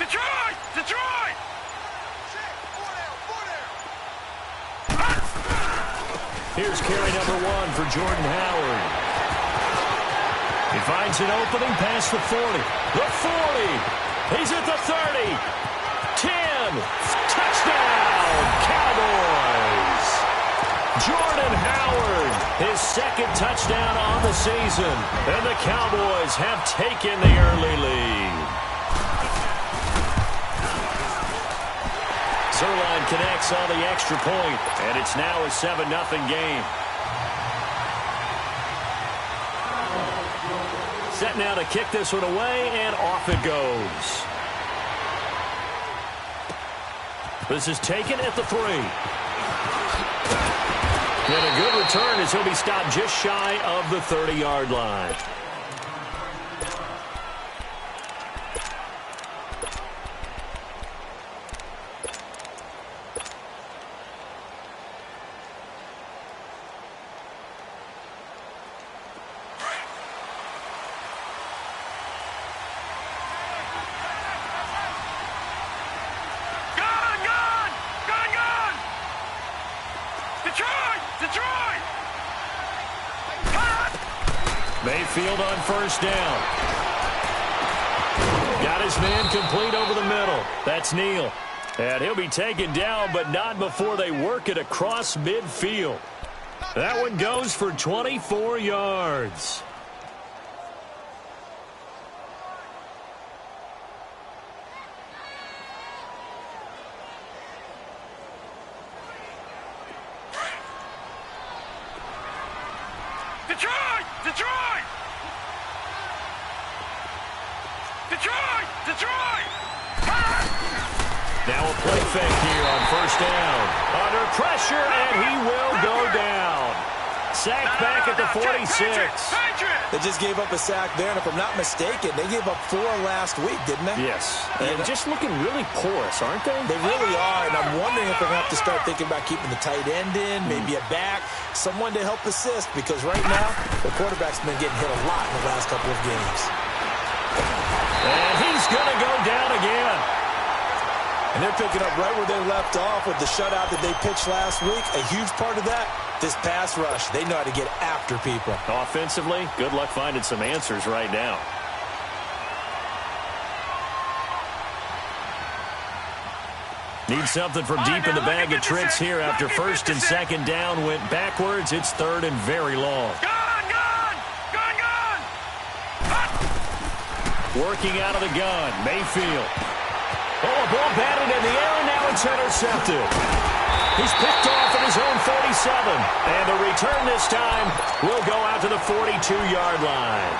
Detroit! Detroit! Here's carry number 1 for Jordan Howard. He finds an opening past the 40. The 40. He's at the 30. 10. Touchdown, Cowboys. Jordan Howard, his second touchdown on the season. And the Cowboys have taken the early lead. Zerline connects on the extra point, and it's now a 7-0 game. Set now to kick this one away, and off it goes. This is taken at the 3. And a good return as he'll be stopped just shy of the 30-yard line. Mayfield on first down. Got his man complete over the middle. That's Neal. And he'll be taken down, but not before they work it across midfield. That one goes for 24 yards. Detroit! Detroit! Detroit! Detroit! Now a play fake here on first down. Under pressure, and he will go down. Sacked back at the 46. They just gave up a sack there, and if I'm not mistaken, they gave up 4 last week, didn't they? Yes. And just looking really porous, aren't they? They really are, and I'm wondering if they're going to have to start thinking about keeping the tight end in, maybe a back, someone to help assist, because right now, the quarterback's been getting hit a lot in the last couple of games. And he's going to go down again. And they're picking up right where they left off with the shutout that they pitched last week. A huge part of that, this pass rush. They know how to get after people. Offensively, good luck finding some answers right now. Need something from deep in the bag of tricks here after first and second down went backwards. It's third and very long. Working out of the gun, Mayfield. Oh, a ball batted in the air, and now it's intercepted. He's picked off at his own 47. And the return this time will go out to the 42-yard line.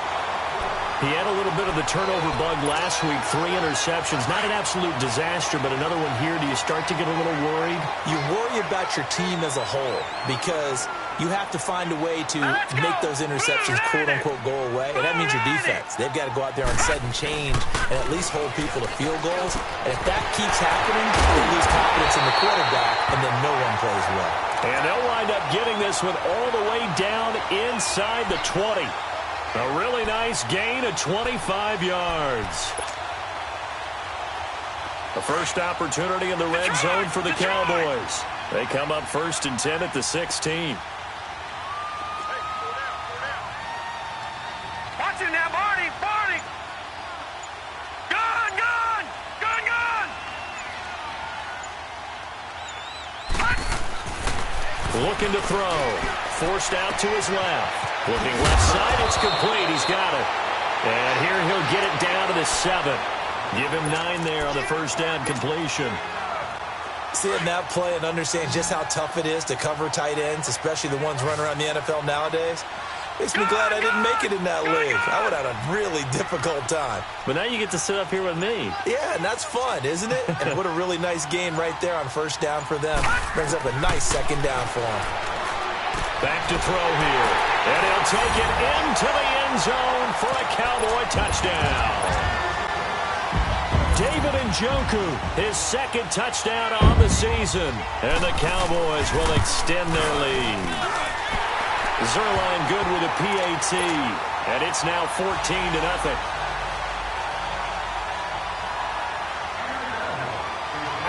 He had a little bit of the turnover bug last week, 3 interceptions. Not an absolute disaster, but another one here. Do you start to get a little worried? You worry about your team as a whole because you have to find a way to make those interceptions, quote-unquote, go away, and that means your defense. They've got to go out there and set and change and at least hold people to field goals. And if that keeps happening, they lose confidence in the quarterback, and then no one plays well. And they'll wind up getting this one all the way down inside the 20. A really nice gain of 25 yards. The first opportunity in the red zone for the Cowboys. They come up first and 10 at the 16. Watch it now, Barney! Barney! Gun! Gun! Gun! Gun! Looking to throw. Forced out to his left. Looking left side, it's complete. He's got it. And here he'll get it down to the 7. Give him 9 there on the first down completion. Seeing that play and understand just how tough it is to cover tight ends, especially the ones running around the NFL nowadays, makes me glad I didn't make it in that league. I would have had a really difficult time. But now you get to sit up here with me. Yeah, and that's fun, isn't it? And what a really nice game right there on first down for them. Brings up a nice second down for them. Back to throw here. And he'll take it into the end zone for a Cowboy touchdown. David Njoku, his second touchdown on the season. And the Cowboys will extend their lead. Zerline good with a PAT. And it's now 14-0.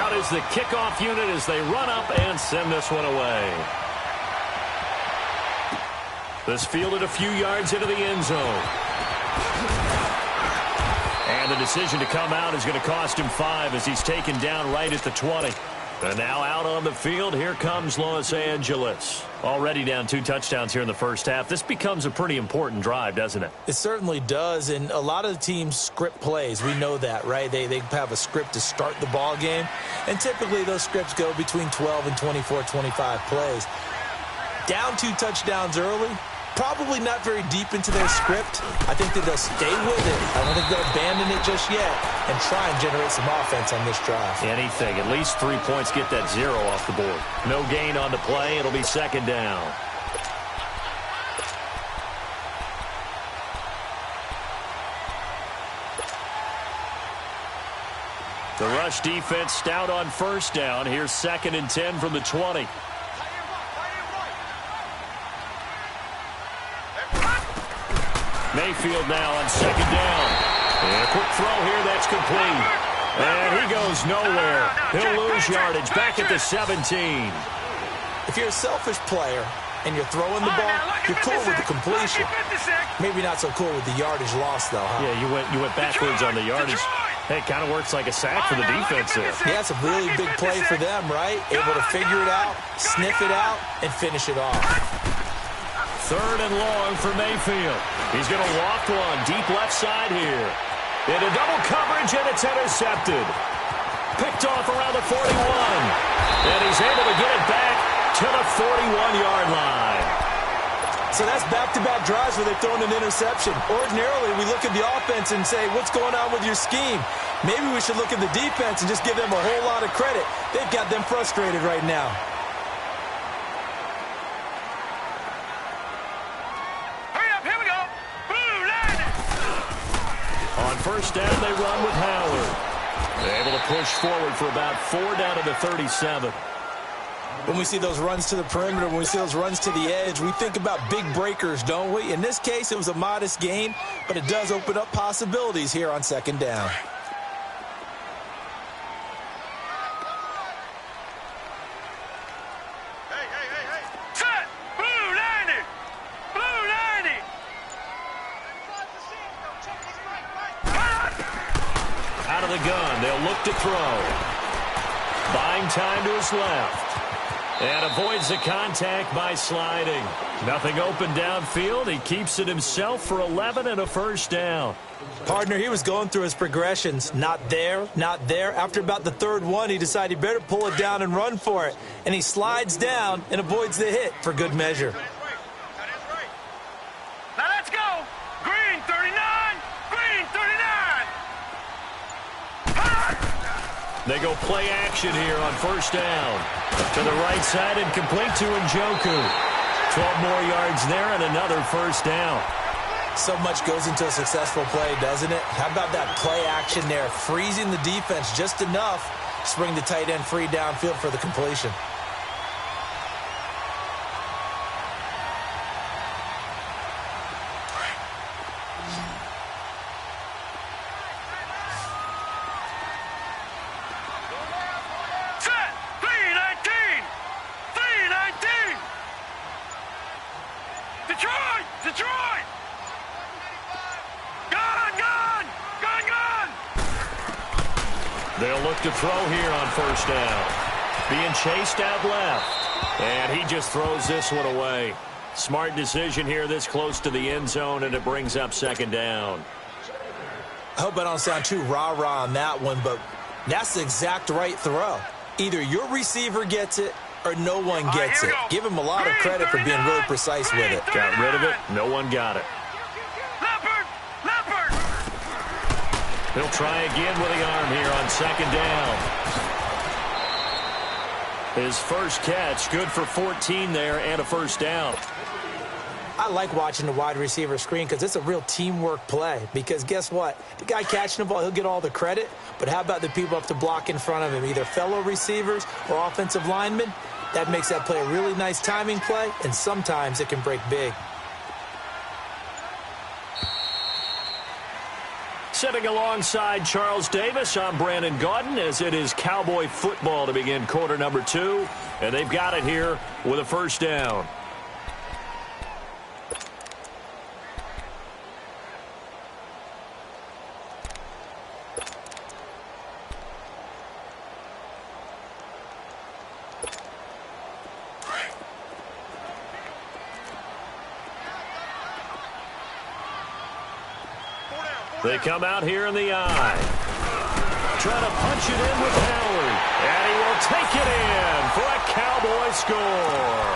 out is the kickoff unit as they run up and send this one away. This fielded a few yards into the end zone. And the decision to come out is going to cost him 5 as he's taken down right at the 20. And now out on the field, here comes Los Angeles. Already down 2 touchdowns here in the first half. This becomes a pretty important drive, doesn't it? It certainly does, and a lot of the teams script plays. We know that, right? They have a script to start the ball game, and typically those scripts go between 12 and 24, 25 plays. Down 2 touchdowns early, probably not very deep into their script. I think that they'll stay with it. I don't think they'll abandon it just yet and try and generate some offense on this drive. Anything. At least 3 points, get that 0 off the board. No gain on the play. It'll be second down. The rush defense stout on first down. Here's 2nd and 10 from the 20. Mayfield now on second down. And a quick throw here that's complete. And he goes nowhere. He'll lose yardage back at the 17. If you're a selfish player and you're throwing the ball, you're cool with the completion. Maybe not so cool with the yardage loss, though, huh? Yeah, you went backwards on the yardage. Hey, it kind of works like a sack for the defense there. Yeah, it's a really big play for them, right? Able to figure it out, sniff it out, and finish it off. 3rd and long for Mayfield. He's going to walk one deep left side here. Into double coverage, and it's intercepted. Picked off around the 41. And he's able to get it back to the 41-yard line. So that's back-to-back drives where they've thrown an interception. Ordinarily, we look at the offense and say, what's going on with your scheme? Maybe we should look at the defense and just give them a whole lot of credit. They've got them frustrated right now. First down, they run with Howard. They're able to push forward for about 4 down to the 37. When we see those runs to the perimeter, when we see those runs to the edge, we think about big breakers, don't we? In this case, it was a modest gain, but it does open up possibilities here on second down. Out of the gun, they'll look to throw. Buying time to his left. And avoids the contact by sliding. Nothing open downfield. He keeps it himself for 11 and a first down. Partner, he was going through his progressions. Not there, not there. After about the 3rd one, he decided he better pull it down and run for it. And he slides down and avoids the hit for good measure. Now let's go. Green 39. Green 39. They go play action here on first down. To the right side and complete to Njoku. 12 more yards there and another first down. So much goes into a successful play, doesn't it? How about that play action there? Freezing the defense just enough to bring the tight end free downfield for the completion. They'll look to throw here on first down. Being chased out left. And he just throws this one away. Smart decision here this close to the end zone, and it brings up second down. I hope I don't sound too rah-rah on that one, but that's the exact right throw. Either your receiver gets it or no one gets it. Give him a lot of credit for being really precise with it. Got rid of it. No one got it. He'll try again with the arm here on second down. His first catch, good for 14 there and a first down. I like watching the wide receiver screen because it's a real teamwork play. Because guess what? The guy catching the ball, he'll get all the credit. But how about the people up to block in front of him, either fellow receivers or offensive linemen? That makes that play a really nice timing play, and sometimes it can break big. Sitting alongside Charles Davis, I'm Brandon Gaudin, as it is Cowboy football to begin quarter number 2. And they've got it here with a first down. They come out here in the eye. Trying to punch it in with Howard. And he will take it in for a Cowboy score.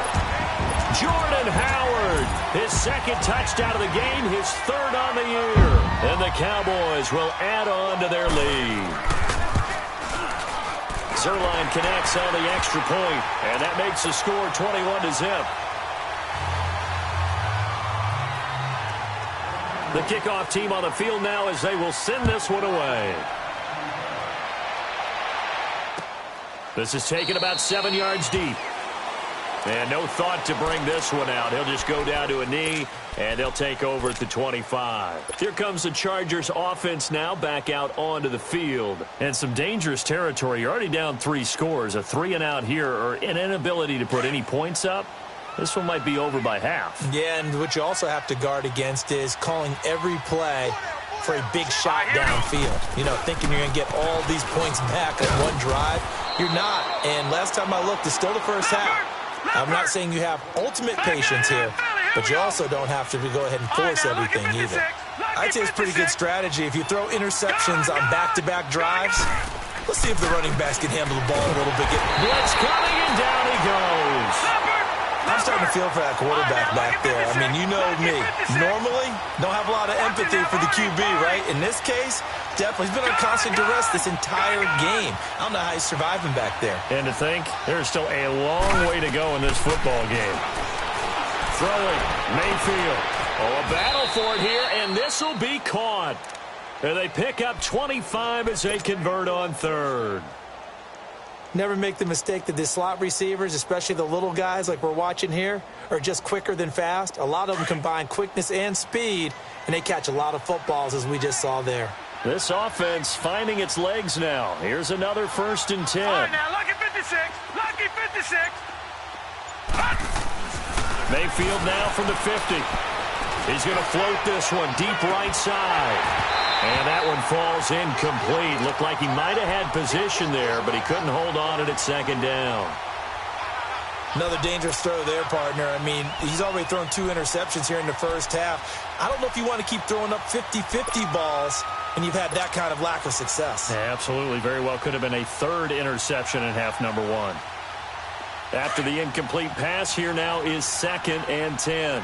Jordan Howard, his second touchdown of the game, his third on the year. And the Cowboys will add on to their lead. Zerline connects on the extra point, and that makes the score 21-0. The kickoff team on the field now as they will send this one away. This is taken about 7 yards deep. And no thought to bring this one out. He'll just go down to a knee, and they'll take over at the 25. Here comes the Chargers offense now back out onto the field. And some dangerous territory. You're already down 3 scores. A 3-and-out here, or an inability to put any points up. This one might be over by half. Yeah, and what you also have to guard against is calling every play for a big shot downfield. You know, thinking you're going to get all these points back on one drive. You're not. And last time I looked, it's still the first half. I'm not saying you have ultimate patience here, but you also don't have to go ahead and force everything either. I'd say it's pretty good strategy. If you throw interceptions on back-to-back drives, let's see if the running backs can handle the ball a little bit. Blitz coming, and down he goes. I'm starting to feel for that quarterback back there. I mean, you know me. Normally, don't have a lot of empathy for the QB, right? In this case, definitely. He's been on constant duress this entire game. I don't know how he's surviving back there. And to think, there's still a long way to go in this football game. Throwing, Mayfield. Oh, a battle for it here, and this will be caught. And they pick up 25 as they convert on third. Never make the mistake that the slot receivers, especially the little guys like we're watching here, are just quicker than fast. A lot of them combine quickness and speed, and they catch a lot of footballs, as we just saw there. This offense finding its legs now. Here's another 1st and 10. All right, now, lucky 56. Lucky 56. Mayfield now from the 50. He's going to float this one deep right side. And that one falls incomplete. Looked like he might have had position there, but he couldn't hold on at second down. Another dangerous throw there, partner. I mean, he's already thrown 2 interceptions here in the first half. I don't know if you want to keep throwing up 50-50 balls, and you've had that kind of lack of success. Yeah, absolutely. Very well could have been a 3rd interception in half number 1. After the incomplete pass, here now is 2nd and 10.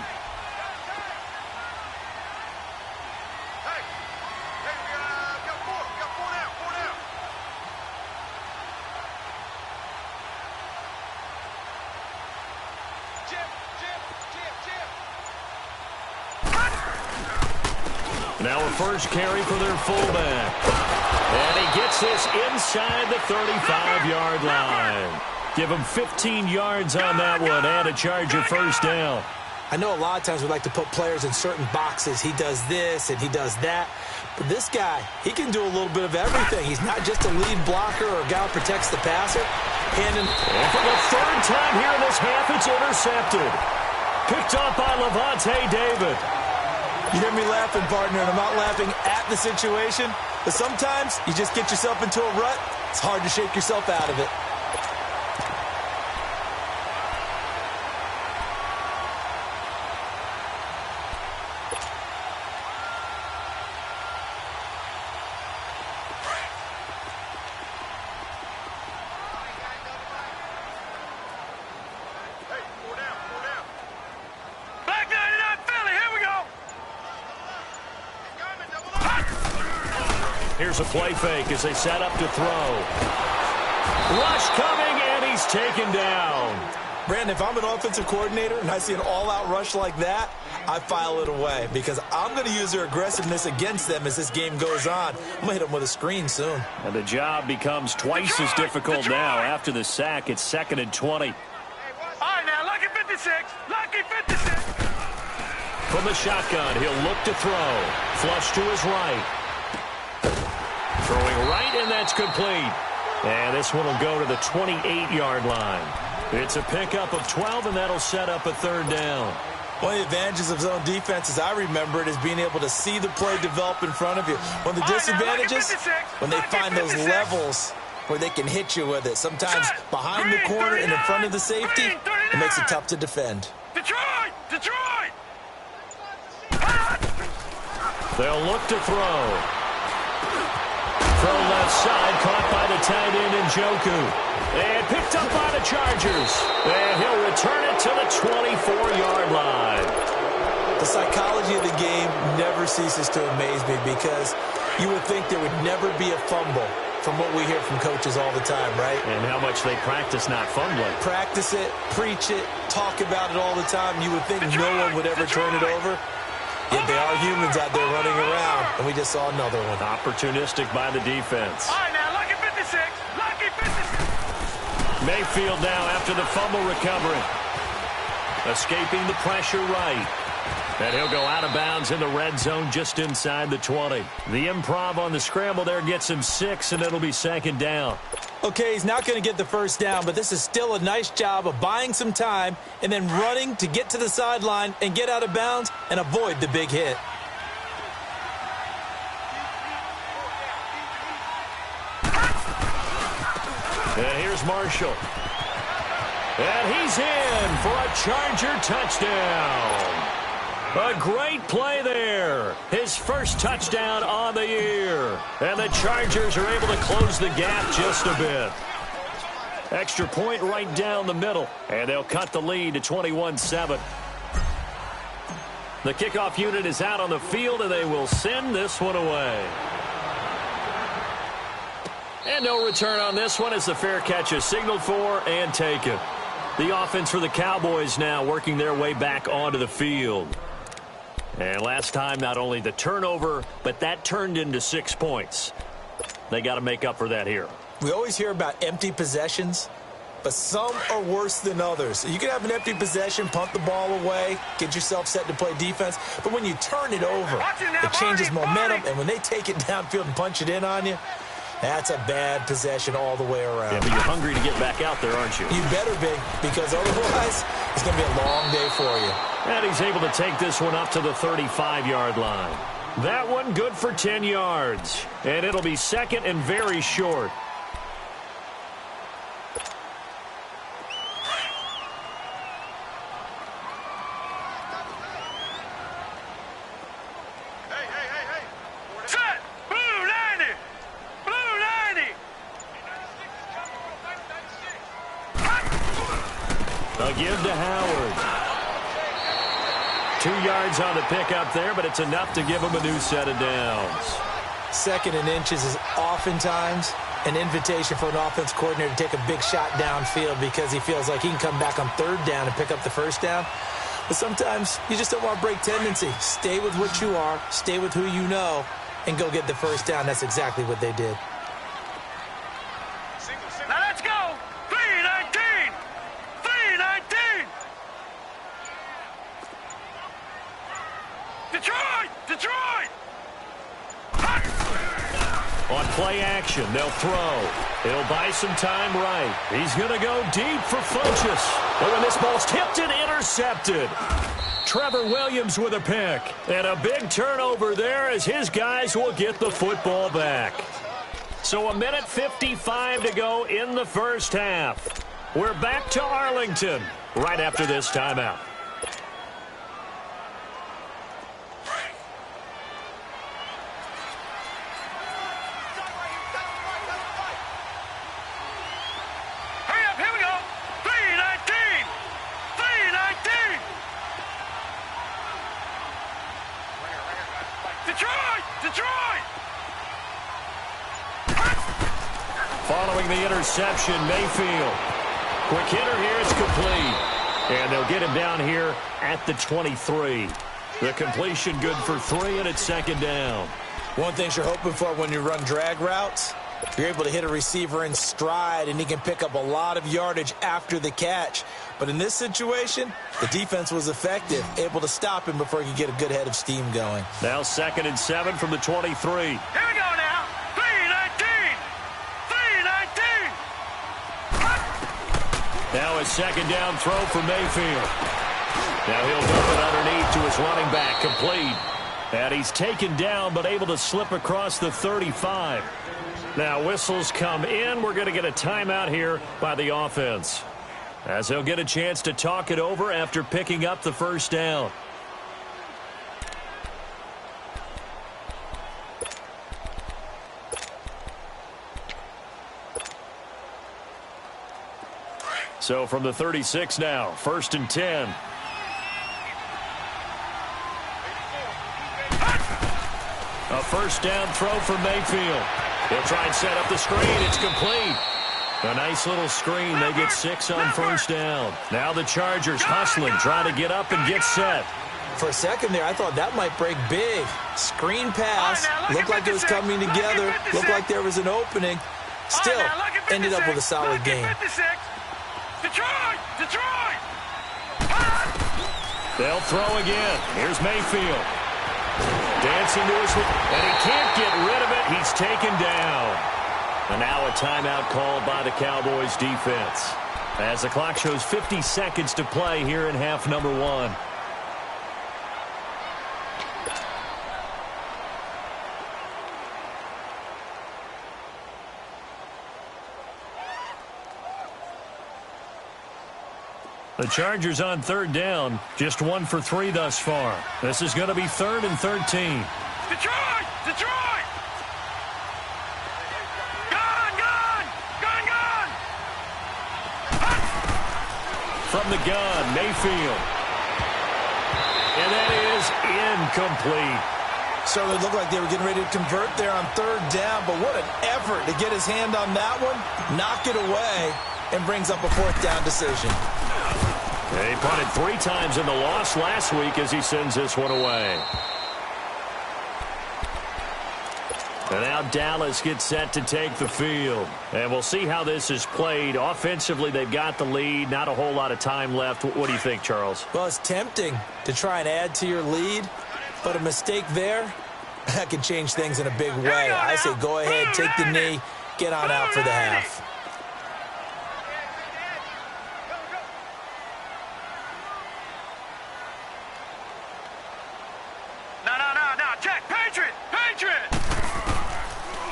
Now a first carry for their fullback. And he gets this inside the 35-yard line. Give him 15 yards on that one and a Charger first down. I know a lot of times we like to put players in certain boxes. He does this and he does that. But this guy, he can do a little bit of everything. He's not just a lead blocker or a guy who protects the passer. And for the 3rd time here in this half, it's intercepted. Picked up by Levante David. You hear me laughing, partner, and I'm not laughing at the situation. But sometimes you just get yourself into a rut. It's hard to shake yourself out of it. Here's a play fake as they set up to throw. Rush coming, and he's taken down. Brandon, if I'm an offensive coordinator and I see an all-out rush like that, I file it away because I'm going to use their aggressiveness against them as this game goes on. I'm going to hit them with a screen soon. And the job becomes twice as difficult now. After the sack, it's 2nd and 20. All right, now, lucky 56. Lucky 56. From the shotgun, he'll look to throw. Flush to his right. Throwing right, and that's complete. And this one will go to the 28-yard line. It's a pickup of 12, and that'll set up a third down. One of the advantages of zone defense, as I remember it, is being able to see the play develop in front of you. One of the disadvantages, when they find those levels where they can hit you with it. Sometimes behind the corner and in front of the safety, it makes it tough to defend. Detroit! Detroit! They'll look to throw. Throw left side, caught by the tight end Njoku. And picked up by the Chargers. And he'll return it to the 24-yard line. The psychology of the game never ceases to amaze me because you would think there would never be a fumble from what we hear from coaches all the time, right? And how much they practice not fumbling. Practice it, preach it, talk about it all the time. You would think no one would ever turn it over. Yet they are humans out there running around, and we just saw another one. Opportunistic by the defense. All right, now, lucky 56. Lucky 56. Mayfield now after the fumble recovery. Escaping the pressure right. And he'll go out of bounds in the red zone just inside the 20. The improv on the scramble there gets him 6, and it'll be second down. Okay, he's not going to get the first down, but this is still a nice job of buying some time and then running to get to the sideline and get out of bounds and avoid the big hit. And here's Marshall. And he's in for a Charger touchdown. A great play there. His first touchdown on the year. And the Chargers are able to close the gap just a bit. Extra point right down the middle. And they'll cut the lead to 21-7. The kickoff unit is out on the field, and they will send this one away. And no return on this one as the fair catch is signaled for and taken. The offense for the Cowboys now working their way back onto the field. And last time, not only the turnover, but that turned into 6 points. They got to make up for that here. We always hear about empty possessions, but some are worse than others. You can have an empty possession, punt the ball away, get yourself set to play defense, but when you turn it over, it changes momentum, and when they take it downfield and punch it in on you, that's a bad possession all the way around. Yeah, but you're hungry to get back out there, aren't you? You better be, because otherwise it's going to be a long day for you. And he's able to take this one up to the 35-yard line. That one good for 10 yards. And it'll be second and very short. Set! Blue 90! Blue 90! A give to Howard. 2 yards on the pickup there, but it's enough to give him a new set of downs. Second and inches is oftentimes an invitation for an offense coordinator to take a big shot downfield because he feels like he can come back on third down and pick up the first down. But sometimes you just don't want to break tendency. Stay with what you are, stay with who you know, and go get the first down. That's exactly what they did. Now let's go! 319! 319! Detroit! Detroit! On play action, they'll throw. He'll buy some time right. He's going to go deep for Funchess. But when this ball's tipped and intercepted. Trevor Williams with a pick. And a big turnover there as his guys will get the football back. So 1:55 to go in the first half. We're back to Arlington right after this timeout. Following the interception, Mayfield. Quick hitter here, it's complete. And they'll get him down here at the 23. The completion good for 3, and it's second down. One thing you're hoping for when you run drag routes, you're able to hit a receiver in stride, and he can pick up a lot of yardage after the catch. But in this situation, the defense was effective, able to stop him before he could get a good head of steam going. Now 2nd and 7 from the 23. Here we go now. 319. Now a second down throw for Mayfield. Now he'll dump it underneath to his running back, complete. And he's taken down but able to slip across the 35. Now whistles come in. We're going to get a timeout here by the offense, as they'll get a chance to talk it over after picking up the first down. So from the 36 now, 1st and 10. A first down throw for Mayfield. He'll try and set up the screen. It's complete. A nice little screen. They get 6 on first down. Now the Chargers hustling, trying to get up and get set. For a second there, I thought that might break big. Screen pass. Looked like it was coming together. Looked like there was an opening. Still ended up with a solid game. Detroit! Detroit! They'll throw again. Here's Mayfield. Dancing to his... and he can't get rid of it. He's taken down. And now a timeout called by the Cowboys defense, as the clock shows 50 seconds to play here in half number 1. The Chargers on 3rd down, just 1 for 3 thus far. This is going to be 3rd and 13. Detroit! Detroit! Gun! Gun! Gun! Gun! From the gun, Mayfield. And that is incomplete. Certainly looked like they were getting ready to convert there on 3rd down, but what an effort to get his hand on that one, knock it away, and brings up a 4th down decision. He punted 3 times in the loss last week as he sends this one away. And now Dallas gets set to take the field. And we'll see how this is played. Offensively, they've got the lead. Not a whole lot of time left. What do you think, Charles? Well, it's tempting to try and add to your lead, but a mistake there, that can change things in a big way. I say go ahead, take the knee, get on out for the half.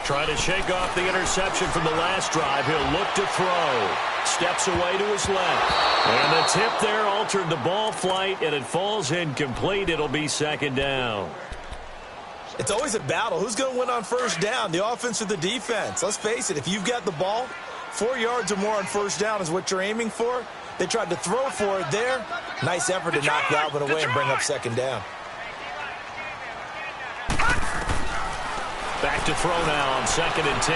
Trying to shake off the interception from the last drive. He'll look to throw. Steps away to his left. And the tip there altered the ball flight, and it falls incomplete. It'll be 2nd down. It's always a battle. Who's going to win on 1st down, the offense or the defense? Let's face it, if you've got the ball, 4 yards or more on 1st down is what you're aiming for. They tried to throw for it there. Nice effort to knock Galvin away and bring up 2nd down. Back to throw now on 2nd and 10.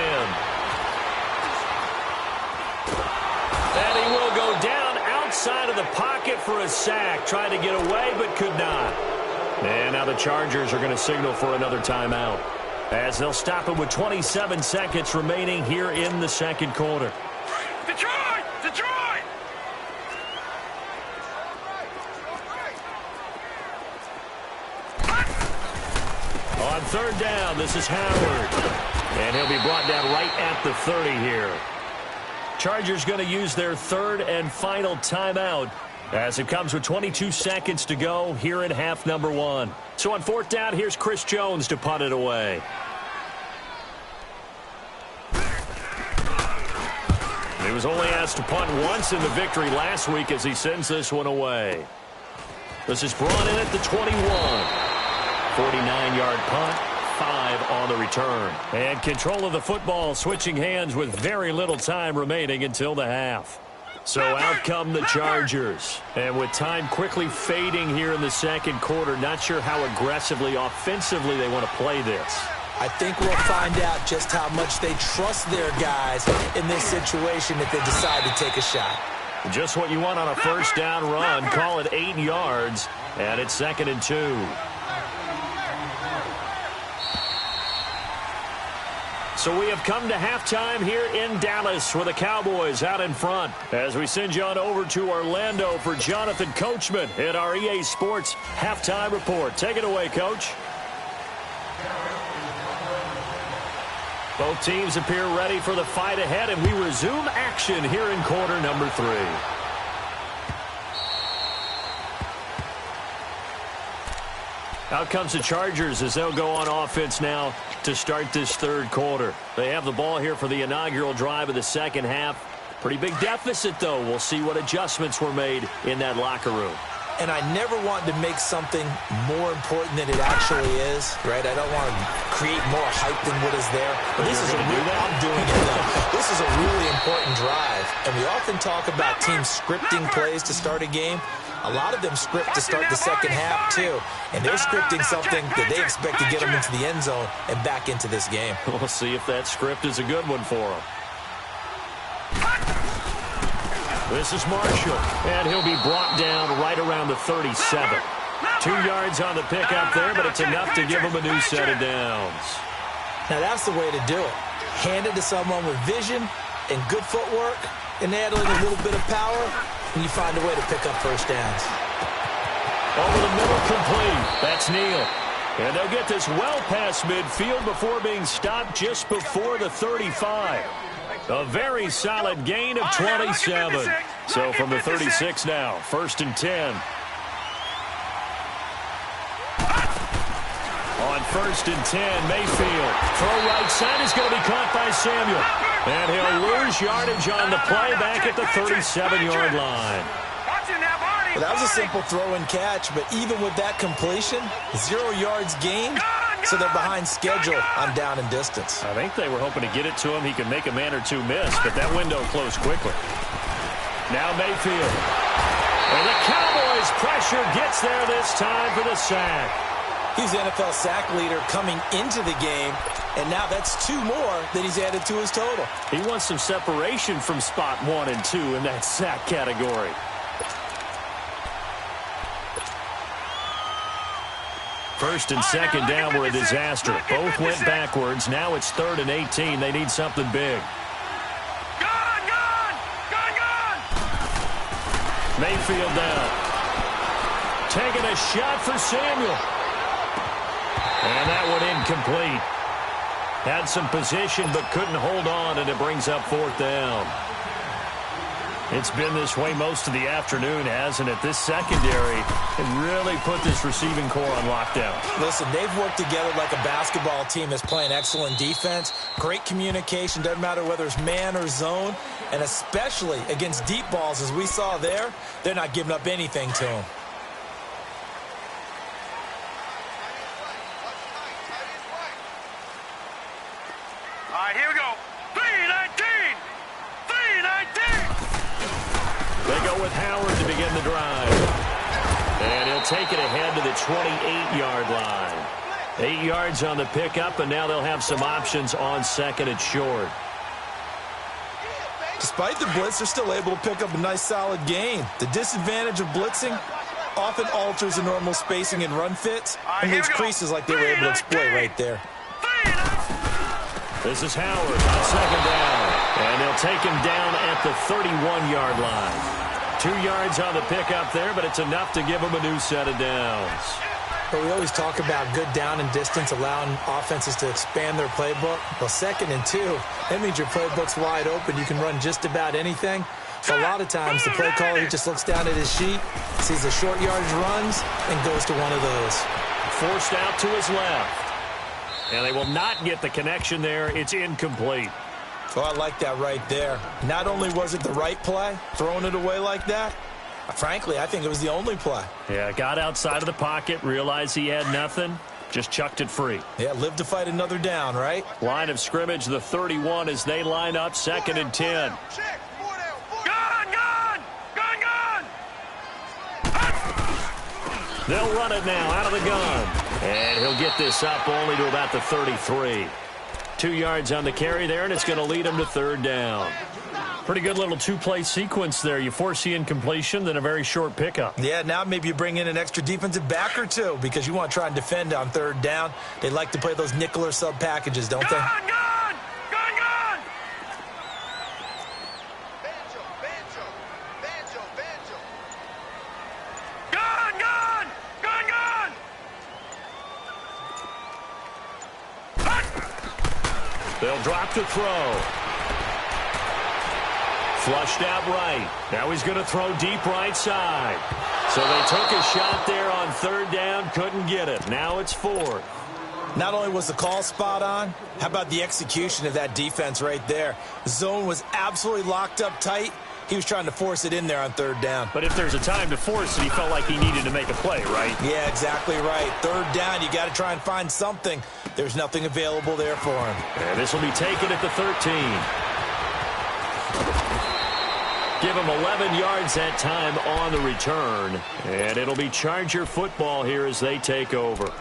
And he will go down outside of the pocket for a sack. Trying to get away, but could not. And now the Chargers are going to signal for another timeout, as they'll stop it with 27 seconds remaining here in the 2nd quarter. Detroit! Detroit! On 3rd down, this is Howard. And he'll be brought down right at the 30 here. Chargers going to use their 3rd and final timeout, as it comes with 22 seconds to go here in half number 1. So on 4th down, here's Chris Jones to punt it away. He was only asked to punt once in the victory last week as he sends this one away. This is brought in at the 21. 49-yard punt, 5 on the return. And control of the football switching hands with very little time remaining until the half. So out come the Chargers. And with time quickly fading here in the 2nd quarter, not sure how aggressively, offensively they want to play this. I think we'll find out just how much they trust their guys in this situation if they decide to take a shot. Just what you want on a 1st down run. Call it 8 yards, and it's 2nd and 2. So we have come to halftime here in Dallas with the Cowboys out in front, as we send you on over to Orlando for Jonathan Coachman in our EA Sports Halftime Report. Take it away, Coach. Both teams appear ready for the fight ahead, and we resume action here in quarter number 3. Out comes the Chargers as they'll go on offense now to start this third quarter. They have the ball here for the inaugural drive of the second half. Pretty big deficit, though. We'll see what adjustments were made in that locker room. And I never want to make something more important than it actually is, right? I don't want to create more hype than what is there. But this is I'm doing it now. This is a really important drive. And we often talk about teams scripting plays to start a game. A lot of them script to start the second half, too. And they're scripting something that they expect to get them into the end zone and back into this game. We'll see if that script is a good one for them. This is Marshall, and he'll be brought down right around the 37. 2 yards on the pickup there, but it's enough to give him a new set of downs. Now, that's the way to do it. Hand it to someone with vision and good footwork, and adding a little bit of power, and you find a way to pick up first downs. Over the middle, complete. That's Neal. And they'll get this well past midfield before being stopped just before the 35. A very solid gain of 27. So from the 36 now, 1st and 10. On 1st and 10, Mayfield. Throw right side is going to be caught by Samuel. And he'll lose yardage on the play back at the 37-yard line. Well, that was a simple throw and catch, but even with that completion, 0 yards gained. So they're behind schedule on down and distance. I think they were hoping to get it to him. He could make a man or two miss, but that window closed quickly. Now Mayfield. And the Cowboys' pressure gets there this time for the sack. He's the NFL sack leader coming into the game, and now that's 2 more that he's added to his total. He wants some separation from spot 1 and 2 in that sack category. First and second down were a disaster. Both went backwards. Now it's 3rd and 18. They need something big. Gone! Mayfield down. Taking a shot for Samuel. And that one incomplete. Had some position but couldn't hold on, and it brings up 4th down. It's been this way most of the afternoon, hasn't it? This secondary can really put this receiving core on lockdown. Listen, they've worked together like a basketball team that's playing excellent defense. Great communication, doesn't matter whether it's man or zone. And especially against deep balls, as we saw there, they're not giving up anything to them. All right, here we go. 3-19! 3-19! They go with Howard to begin the drive. And he'll take it ahead to the 28-yard line. 8 yards on the pickup, and now they'll have some options on 2nd and short. Despite the blitz, they're still able to pick up a nice, solid gain. The disadvantage of blitzing often alters the normal spacing and run fits and leaves creases like they were able to exploit right there. This is Howard on 2nd down. And they'll take him down at the 31-yard line. 2 yards on the pickup there, but it's enough to give him a new set of downs. But we always talk about good down and distance, allowing offenses to expand their playbook. Well, 2nd and 2, that means your playbook's wide open. You can run just about anything. So a lot of times, the play caller, he just looks down at his sheet, sees the short yardage runs, and goes to one of those. Forced out to his left. And they will not get the connection there. It's incomplete. Oh, I like that right there. Not only was it the right play, throwing it away like that, frankly, I think it was the only play. Yeah, got outside of the pocket, realized he had nothing, just chucked it free. Yeah, live to fight another down, right? Line of scrimmage, the 31 as they line up, 2nd and 10. Gone! They'll run it now out of the gun. And he'll get this up only to about the 33. 2 yards on the carry there, and it's going to lead him to 3rd down. Pretty good little 2-play sequence there. You force the incompletion, then a very short pickup. Yeah, now maybe you bring in an extra defensive back or two because you want to try and defend on 3rd down. They like to play those nickel or sub packages, don't they? Gone! They'll drop to throw. Flushed out right. Now he's going to throw deep right side. So they took a shot there on third down, couldn't get it. Now it's fourth. Not only was the call spot on, how about the execution of that defense right there? The zone was absolutely locked up tight. He was trying to force it in there on third down. But if there's a time to force it, he felt like he needed to make a play, right? Yeah, exactly right. Third down, you got to try and find something. There's nothing available there for him. And this will be taken at the 13. Give him 11 yards that time on the return. And it'll be Charger football here as they take over.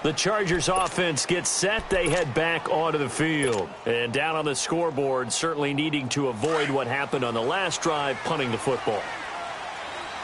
The Chargers offense gets set. They head back onto the field. And down on the scoreboard, certainly needing to avoid what happened on the last drive, punting the football.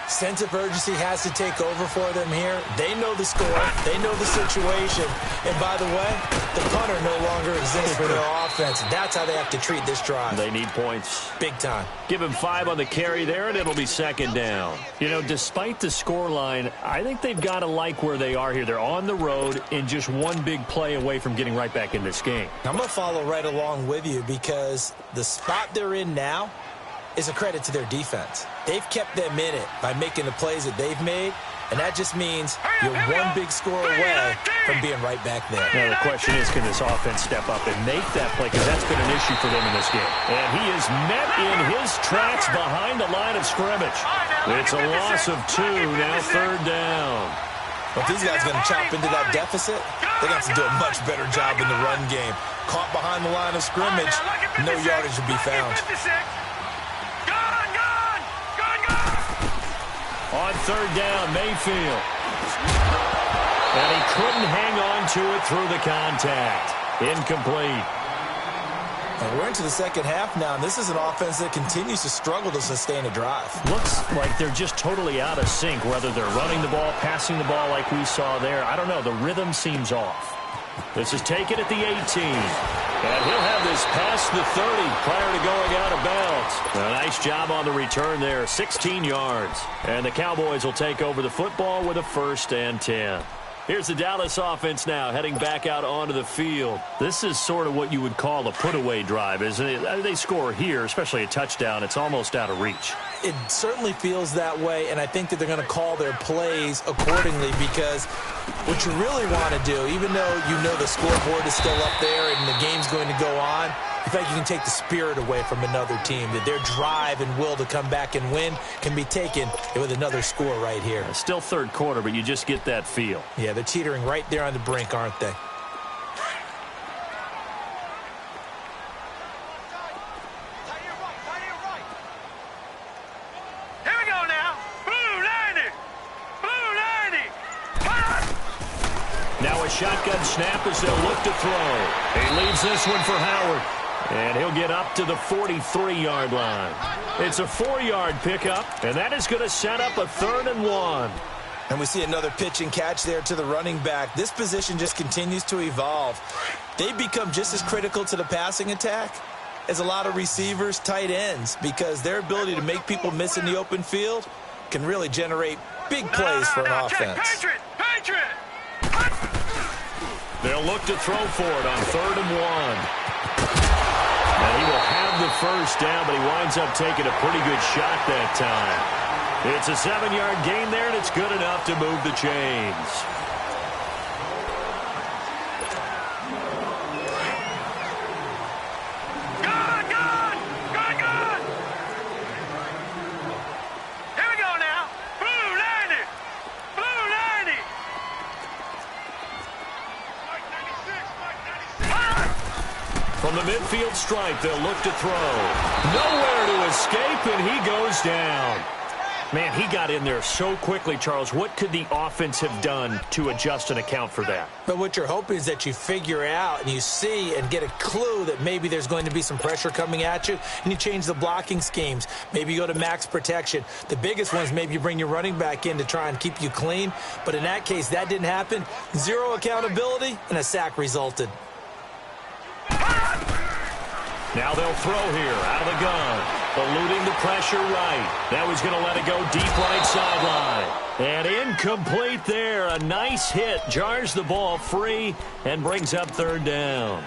Sense of urgency has to take over for them here. They know the score. They know the situation. And by the way, the punter no longer exists for their offense. That's how they have to treat this drive. They need points. Big time. Give him 5 on the carry there, and it'll be second down. You know, despite the scoreline, I think they've got to like where they are here. They're on the road and just one big play away from getting right back in this game. I'm going to follow right along with you because the spot they're in now is a credit to their defense. They've kept them in it by making the plays that they've made, and that just means you're one big score away from being right back there. Now the question is, can this offense step up and make that play? Because that's been an issue for them in this game. And he is met in his tracks behind the line of scrimmage. It's a loss of 2, now third down. But these guys are going to chop into that deficit. They're going to have to do a much better job in the run game. Caught behind the line of scrimmage, no yardage to be found. On third down, Mayfield. And he couldn't hang on to it through the contact. Incomplete. And we're into the second half now, and this is an offense that continues to struggle to sustain a drive. Looks like they're just totally out of sync, whether they're running the ball, passing the ball like we saw there. I don't know. The rhythm seems off. This is taken at the 18. And he'll have this past the 30 prior to going out of bounds. A nice job on the return there, 16 yards. And the Cowboys will take over the football with a 1st and 10. Here's the Dallas offense now heading back out onto the field. This is sort of what you would call a put-away drive, isn't it? They score here, especially a touchdown. It's almost out of reach. It certainly feels that way, and I think that they're going to call their plays accordingly because what you really want to do, even though you know the scoreboard is still up there and the game's going to go on, in fact, you can take the spirit away from another team, that their drive and will to come back and win can be taken with another score right here. Still third quarter, but you just get that feel. Yeah, they're teetering right there on the brink, aren't they? Here we go now. Blue 90. Blue 90. Now a shotgun snap as they'll look to throw. He leaves this one for Howard. And he'll get up to the 43-yard line. It's a 4-yard pickup, and that is going to set up a 3rd and 1. And we see another pitch and catch there to the running back. This position just continues to evolve. They've become just as critical to the passing attack as a lot of receivers, tight ends, because their ability to make people miss in the open field can really generate big plays for an offense. Patriot. They'll look to throw for it on 3rd and 1. And he will have the first down, but he winds up taking a pretty good shot that time. It's a 7-yard gain there, and it's good enough to move the chains. Here we go now. Blue 90. Blue 90. From the midfield stripe, they'll look to throw. Nowhere to escape, and he goes down. Man, he got in there so quickly, Charles. What could the offense have done to adjust and account for that? But what you're hoping is that you figure out and you see and get a clue that maybe there's going to be some pressure coming at you, and you change the blocking schemes. Maybe you go to max protection. The biggest one is maybe you bring your running back in to try and keep you clean. But in that case, that didn't happen. 0 accountability, and a sack resulted. Now they'll throw here out of the gun. Eluding the pressure right. Now he's going to let it go deep right sideline. And incomplete there. A nice hit. Jars the ball free and brings up 3rd down.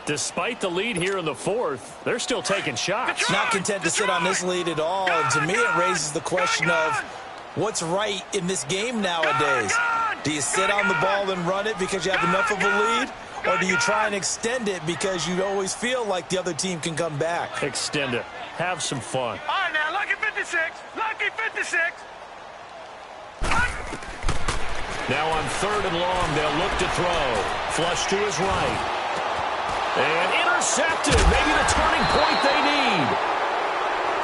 Despite the lead here in the 4th, they're still taking shots. Not content to sit on this lead at all. And to me, it raises the question of What's right in this game nowadays? Do you sit on the ball and run it because you have enough of a lead? Or do you try and extend it because you always feel like the other team can come back? Extend it. Have some fun. All right, now, lucky 56. Lucky 56. Now on 3rd and long, they'll look to throw. Flush to his right. And intercepted. Maybe the turning point they need.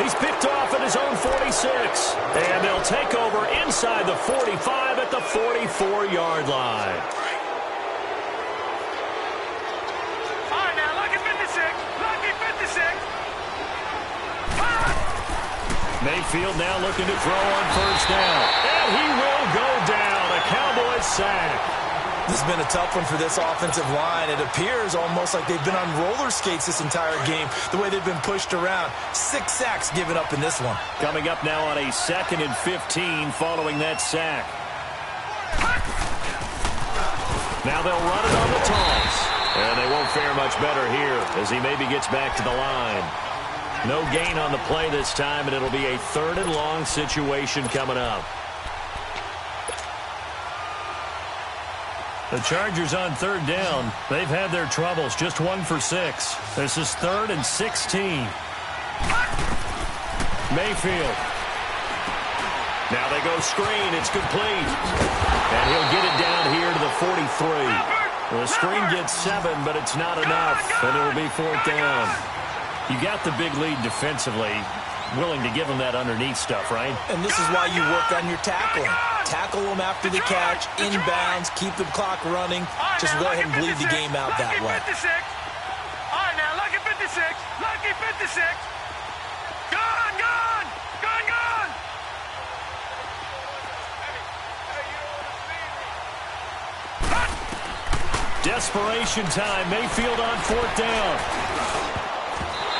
He's picked off at his own 46. And they'll take over inside the 45 at the 44-yard line. All right, now, lucky 56. Lucky 56. Mayfield now looking to throw on 1st down. And he will go down. A Cowboys sack. This has been a tough one for this offensive line. It appears almost like they've been on roller skates this entire game, the way they've been pushed around. 6 sacks given up in this one. Coming up now on a 2nd and 15 following that sack. Now they'll run it on the toss. And they won't fare much better here as he maybe gets back to the line. No gain on the play this time, and it'll be a 3rd and long situation coming up. The Chargers on 3rd down. They've had their troubles. Just 1 for 6. This is 3rd and 16. Mayfield. Now they go screen. It's complete. And he'll get it down here to the 43. The screen gets 7, but it's not enough. And it'll be 4th down. You got the big lead defensively. Willing to give them that underneath stuff, right? And this is why you work on your tackling. Tackle them after the catch, inbounds, keep the clock running. Just go ahead and bleed the game out that way. All right, now, lucky 56. Lucky 56. Gone, gone. Gone, gone. Desperation time. Mayfield on 4th down.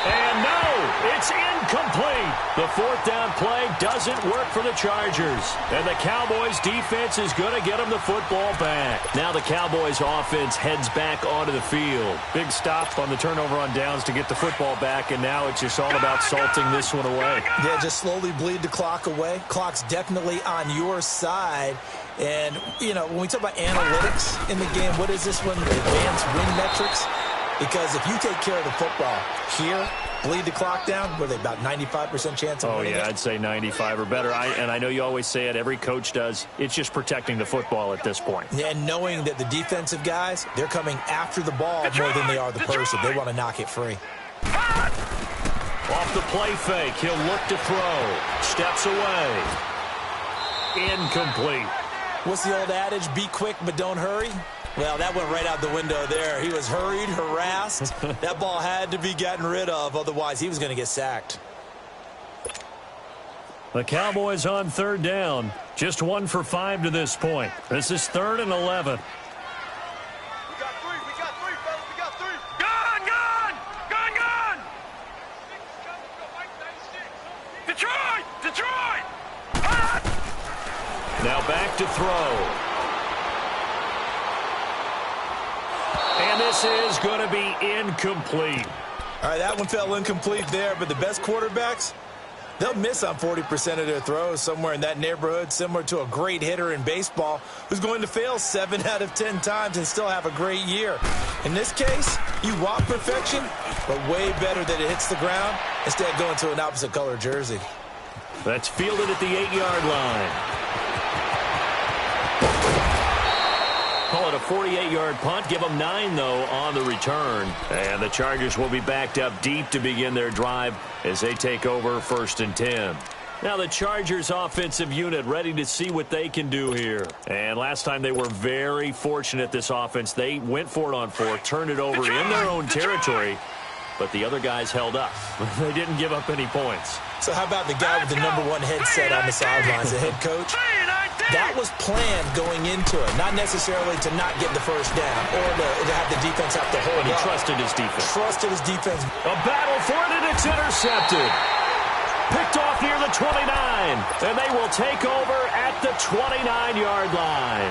And no, it's incomplete. The 4th down play doesn't work for the Chargers. And the Cowboys defense is going to get them the football back. Now the Cowboys offense heads back onto the field. Big stop on the turnover on downs to get the football back, and now it's just all about salting this one away. Yeah, just slowly bleed the clock away. Clock's definitely on your side. And, you know, when we talk about analytics in the game, what is this one? The advanced win metrics? Because if you take care of the football here, bleed the clock down, what are they, about 95% chance of winning it? I'd say 95 or better. And I know you always say it, every coach does. It's just protecting the football at this point. And knowing that the defensive guys, they're coming after the ball more than they are the person. They want to knock it free. Off the play fake, he'll look to throw. Steps away. Incomplete. What's the old adage? Be quick, but don't hurry. Well, that went right out the window there. He was hurried, harassed. That ball had to be gotten rid of, otherwise he was going to get sacked. The Cowboys on 3rd down. Just 1 for 5 to this point. This is 3rd and 11. We got 3, fellas. We got 3. Gone, gone. Gone, gone. Detroit, Detroit. Now back to throw. And this is going to be incomplete. All right, that one fell incomplete there, but the best quarterbacks, they'll miss on 40% of their throws, somewhere in that neighborhood, similar to a great hitter in baseball who's going to fail 7 out of 10 times and still have a great year. In this case, you want perfection, but way better that it hits the ground instead of going to an opposite color jersey. That's fielded at the 8-yard line. Call it a 48-yard punt. Give them 9, though, on the return. And the Chargers will be backed up deep to begin their drive as they take over 1st and 10. Now the Chargers offensive unit ready to see what they can do here. And last time they were very fortunate, this offense. They went for it on 4, turned it over in their own territory, but the other guys held up. They didn't give up any points. So how about the guy with the #1 headset on the sidelines, the head coach? That was planned going into it, not necessarily to not get the first down or to have the defense have to hold But he up. trusted his defense. Trusted his defense. A battle for it, and it's intercepted. Picked off near the 29, and they will take over at the 29-yard line.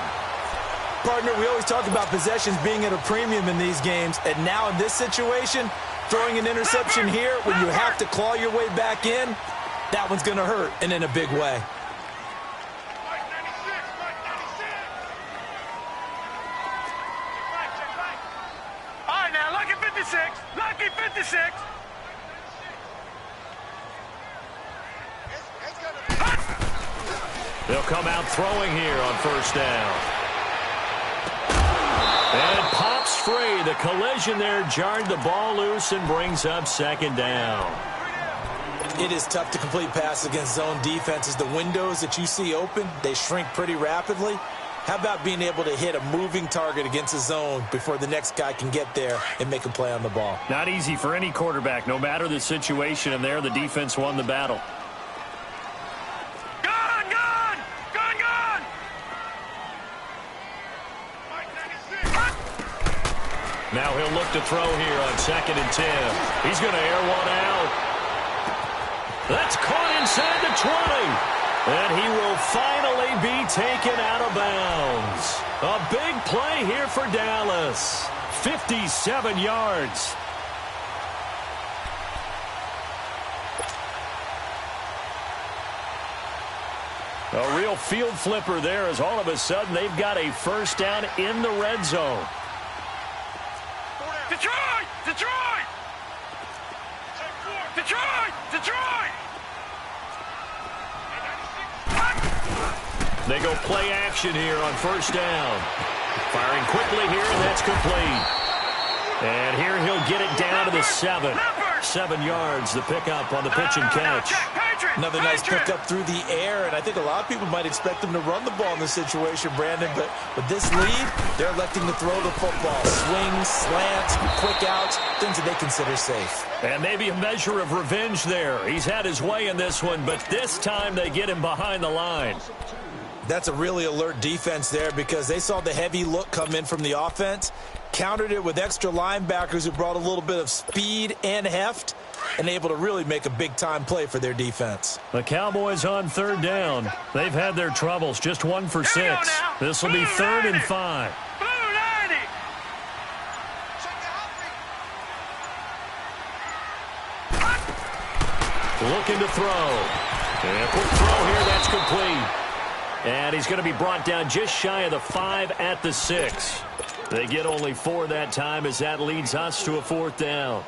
Partner, we always talk about possessions being at a premium in these games, and now in this situation, throwing an interception here when you have to claw your way back in, that one's going to hurt, and in a big way. 56. Lucky 56. They'll come out throwing here on first down. And it pops free. The collision there jarred the ball loose and brings up second down. It is tough to complete passes against zone defenses. The windows that you see open, they shrink pretty rapidly. How about being able to hit a moving target against a zone before the next guy can get there and make a play on the ball? Not easy for any quarterback, no matter the situation, and there the defense won the battle. Now he'll look to throw here on 2nd and 10. He's going to air one out. That's caught inside the 20. And he will finally be taken out of bounds. A big play here for Dallas. 57 yards. A real field flipper there as all of a sudden they've got a first down in the red zone. Detroit! Detroit! Detroit! Detroit! They go play action here on first down. Firing quickly here, and that's complete. And here he'll get it down to the 7. 7 yards, the pickup on the pitch and catch. Another nice pickup through the air, and I think a lot of people might expect them to run the ball in this situation, Brandon, but with this lead, they're electing to throw the football. Swings, slants, quick outs, things that they consider safe. And maybe a measure of revenge there. He's had his way in this one, but this time they get him behind the line. That's a really alert defense there because they saw the heavy look come in from the offense, countered it with extra linebackers who brought a little bit of speed and heft, and able to really make a big-time play for their defense. The Cowboys on third down. They've had their troubles, just 1 for 6. This will be 3rd and 5. Looking to throw. And a quick throw here, that's complete. And he's going to be brought down just shy of the 5 at the 6. They get only 4 that time as that leads us to a 4th down.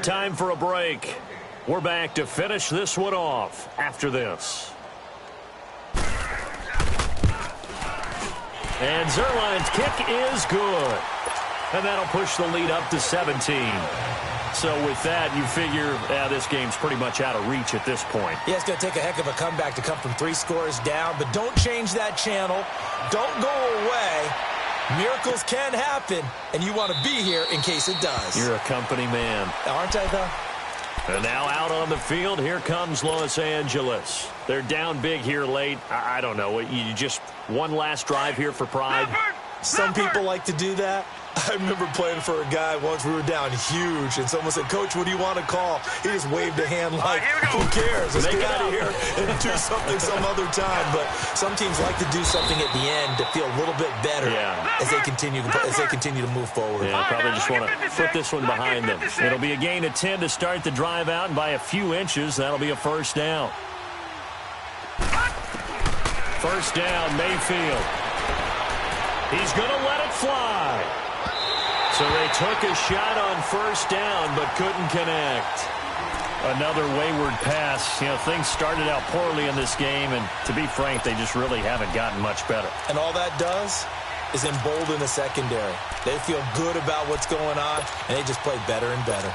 Time for a break. We're back to finish this one off after this. And Zerline's kick is good. And that'll push the lead up to 17. So with that, you figure this game's pretty much out of reach at this point. Yeah, it's going to take a heck of a comeback to come from 3 scores down, but don't change that channel. Don't go away. Miracles can happen, and you want to be here in case it does. You're a company man. Aren't I, though? And now out on the field, here comes Los Angeles. They're down big here late. I don't know. You just one last drive here for pride? Some people like to do that. I remember playing for a guy once. We were down huge, and someone said, "Coach, what do you want to call?" He just waved a hand like, who cares? Let's get out of here and do something some other time. But some teams like to do something at the end to feel a little bit better as they continue to move forward. Yeah, probably just want to put this one behind them. It'll be a gain of 10 to start the drive out, and by a few inches, that'll be a first down. First down, Mayfield. He's going to let it fly. So they took a shot on first down but couldn't connect. Another wayward pass. You know, things started out poorly in this game, and to be frank, they just really haven't gotten much better. And all that does is embolden the secondary. They feel good about what's going on, and they just play better and better.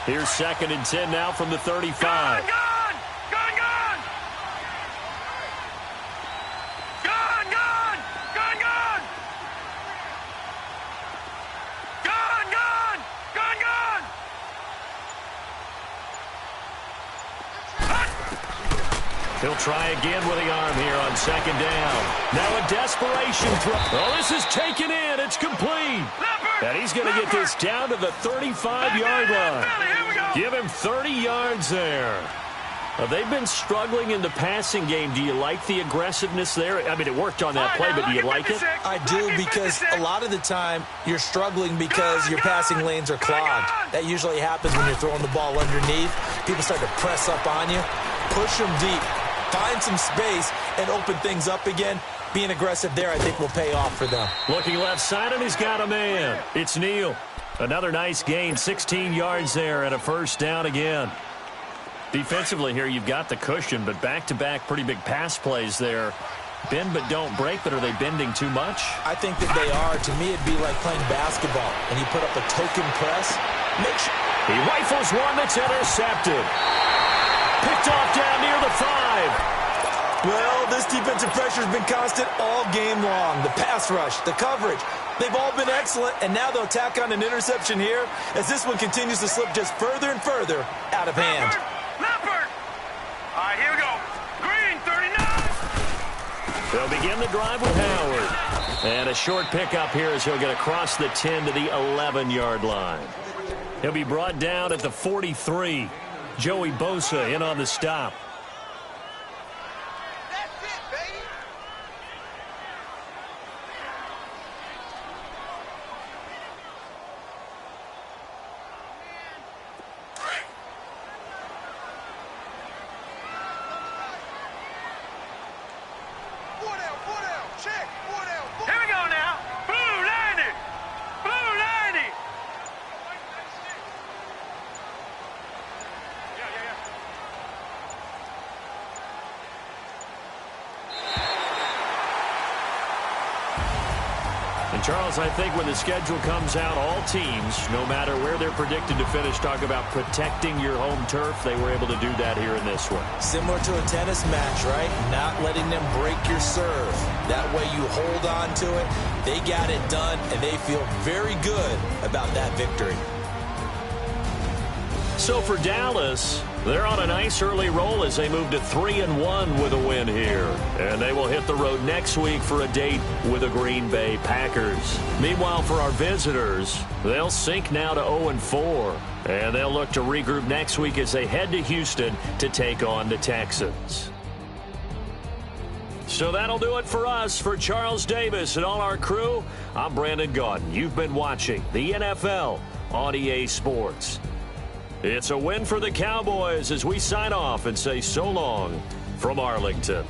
Here's 2nd and 10 now from the 35. He'll try again with the arm here on 2nd down. Now a desperation throw. Oh, this is taken in. It's complete. And he's going to get this down to the 35-yard line. Give him 30 yards there. They've been struggling in the passing game. Do you like the aggressiveness there? I mean, it worked on that play, but do you like it? I do, because a lot of the time you're struggling because your passing lanes are clogged. That usually happens when you're throwing the ball underneath. People start to press up on you. Push them deep. Find some space and open things up again. Being aggressive there, I think, will pay off for them. Looking left side, and he's got a man. It's Neal. Another nice gain, 16 yards there, and a first down again. Defensively here, you've got the cushion, but back-to-back pretty big pass plays there. Bend but don't break, but are they bending too much? I think that they are. To me, it'd be like playing basketball, and you put up a token press. Make sure. He rifles one that's intercepted. Picked off down near the 5. Well, this defensive pressure has been constant all game long. The pass rush, the coverage, they've all been excellent, and now they'll tack on an interception here as this one continues to slip just further and further out of hand. Leopard! All right, here we go. Green, 39. They'll begin the drive with Howard. And a short pickup here as he'll get across the 10 to the 11-yard line. He'll be brought down at the 43. Joey Bosa in on the stop. Charles, I think when the schedule comes out, all teams, no matter where they're predicted to finish, talk about protecting your home turf. They were able to do that here in this one. Similar to a tennis match, right? Not letting them break your serve. That way you hold on to it. They got it done, and they feel very good about that victory. So for Dallas, they're on a nice early roll as they move to 3-1 with a win here. And they will hit the road next week for a date with the Green Bay Packers. Meanwhile, for our visitors, they'll sink now to 0-4. And they'll look to regroup next week as they head to Houston to take on the Texans. So that'll do it for us. For Charles Davis and all our crew, I'm Brandon Gaudin. You've been watching the NFL on EA Sports. It's a win for the Cowboys as we sign off and say so long from Arlington.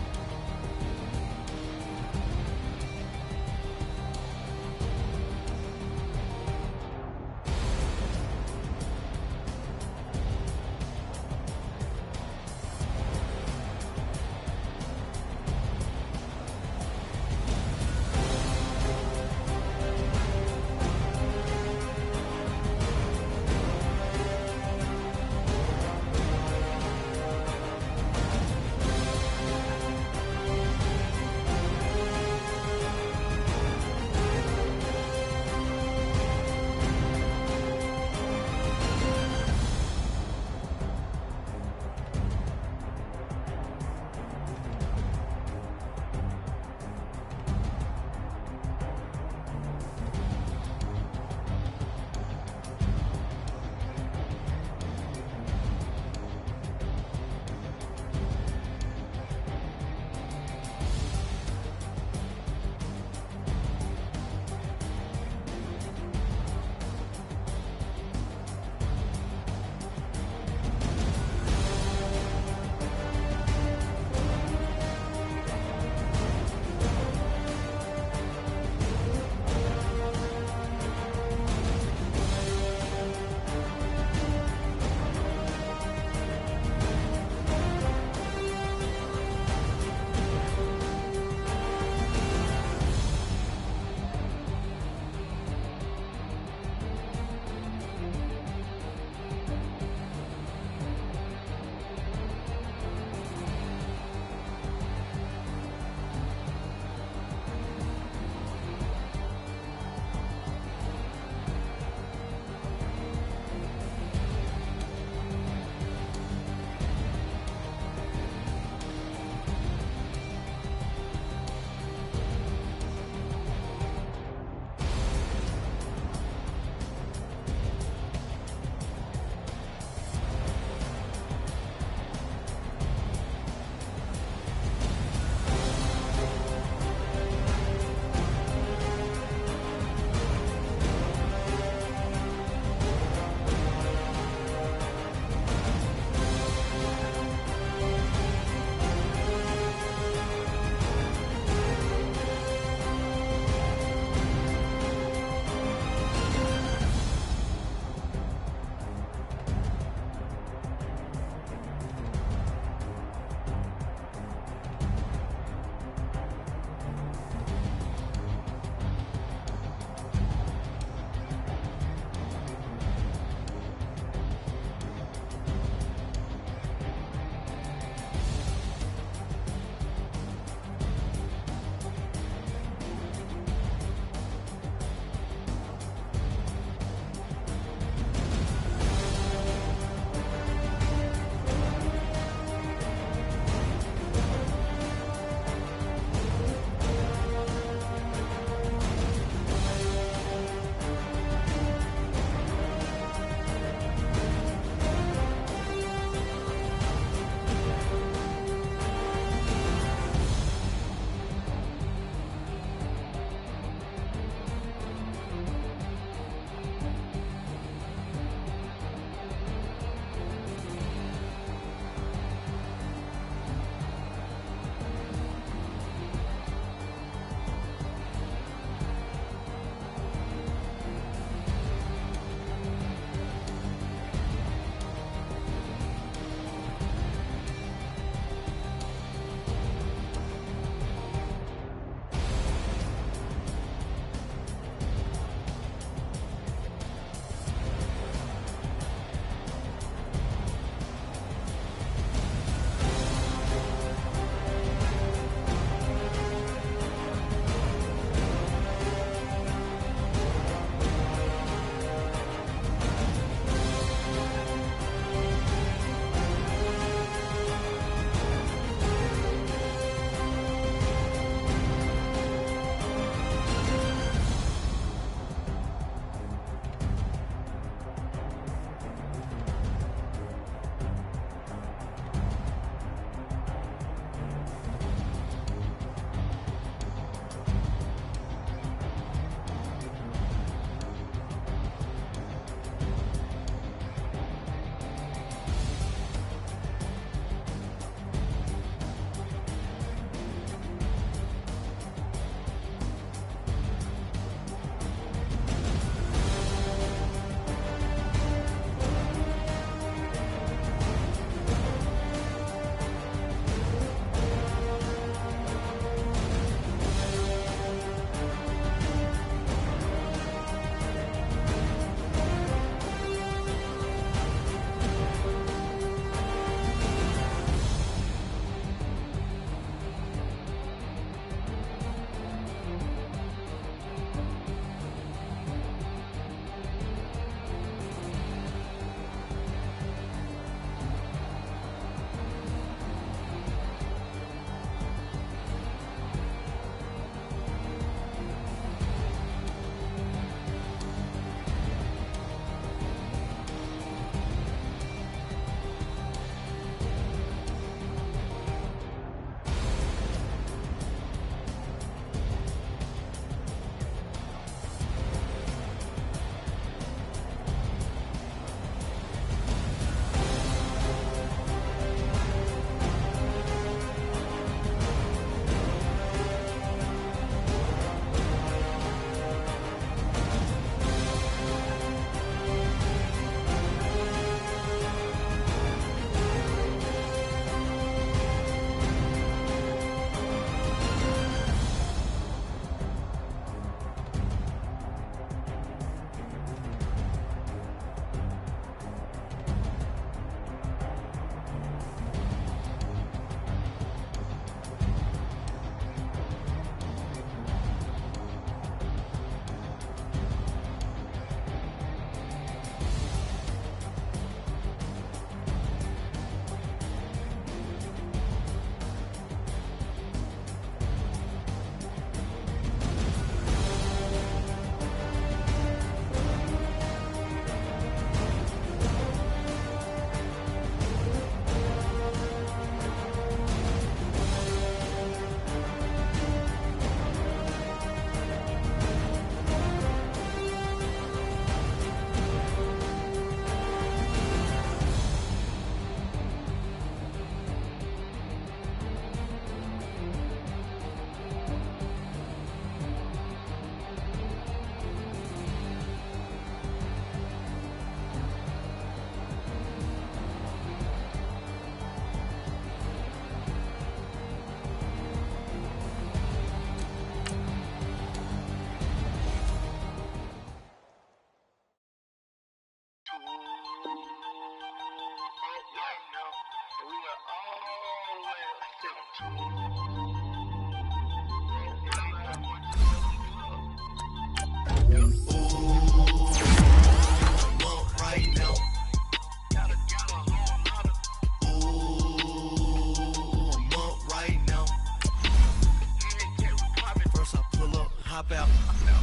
Hop out,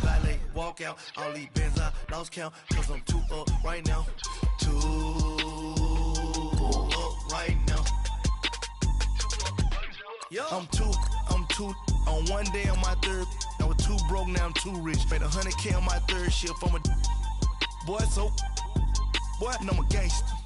valet, walk out, all these bands I lost count, cause I'm too up right now, too up right now. I'm two, on one day on my third, I was too broke, now I'm too rich, made 100K on my third shift, I'm a boy, so, boy, I'm a gangster.